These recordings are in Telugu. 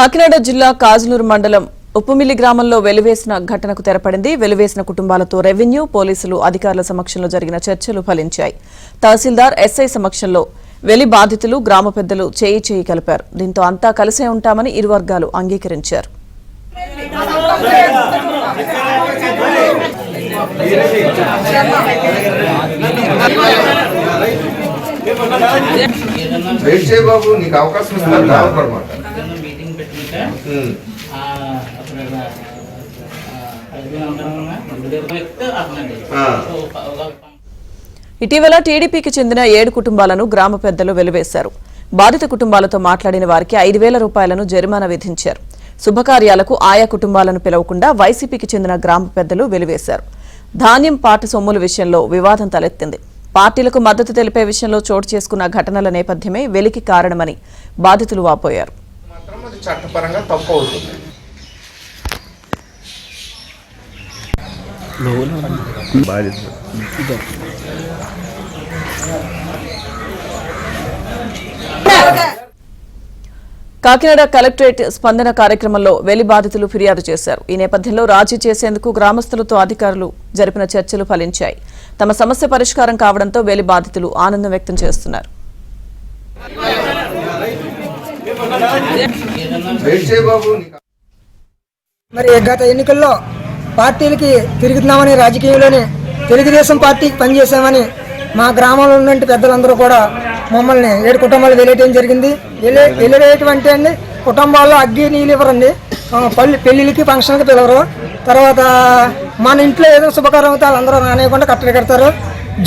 కాకినాడ జిల్లా కాజులూరు మండలం ఉప్పుమిల్లి గ్రామంలో వెలివేసిన ఘటనకు తెరపడింది. వెలివేసిన కుటుంబాలతో రెవెన్యూ, పోలీసులు అధికారుల సమక్షంలో జరిగిన చర్చలు ఫలించాయి. తహసీల్దార్, ఎస్ఐ సమక్షంలో వెలి బాధితులు, గ్రామ పెద్దలు చేయి కలిపారు. దీంతో అంతా కలిసే ఉంటామని ఇరు వర్గాలు అంగీకరించారు. ఇటీవల టీడీపీకి చెందిన 7 కుటుంబాలను గ్రామ పెద్దలు వెలివేశారు. బాధిత కుటుంబాలతో మాట్లాడిన వారికి 5,000 రూపాయలను జరిమానా విధించారు. శుభకార్యాలకు ఆయా కుటుంబాలను పిలవకుండా వైసీపీకి చెందిన గ్రామ పెద్దలు వెలివేశారు. ధాన్యం, పాట సొమ్ముల విషయంలో వివాదం తలెత్తింది. పార్టీలకు మద్దతు తెలిపే విషయంలో చోటు చేసుకున్న ఘటనల నేపథ్యమే వెలికి కారణమని బాధితులు వాపోయారు. కాకినాడ కలెక్టరేట్ స్పందన కార్యక్రమంలో వెలి బాధితులు ఫిర్యాదు చేశారు. ఈ నేపథ్యంలో రాజీ చేసేందుకు గ్రామస్తులతో అధికారులు జరిపిన చర్చలు ఫలించాయి. తమ సమస్య పరిష్కారం కావడంతో వెలి బాధితులు ఆనందం వ్యక్తం చేస్తున్నారు. మరి గత ఎన్నికల్లో పార్టీలకి తిరుగుతున్నామని, రాజకీయంలోనే తెలుగుదేశం పార్టీకి పనిచేశామని మా గ్రామంలో ఉన్న పెద్దలందరూ కూడా మమ్మల్ని 7 కుటుంబాలు వెలియటం జరిగింది. వెలివేయటువంటి అండి కుటుంబాల్లో అగ్గి నీళ్ళు ఇవ్వరండి, పెళ్లిళ్ళకి ఫంక్షన్కి పిలవరు. తర్వాత మన ఇంట్లో ఏదో శుభకార్యం అవుతే వాళ్ళందరూ రానియకుండా కట్టడి కడతారు,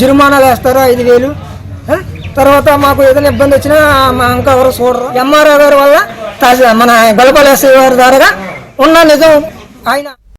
జుర్మానాలు వేస్తారు 5,000. తర్వాత మాకు ఏదైనా ఇబ్బంది వచ్చినా మా ఇంకా ఎవరు చూడరు. ఎంఆర్ఓ గారి వల్ల మన గొల్లపల్లి ఎస్ఐ గారి ద్వారా ఉన్న నిజం ఆయన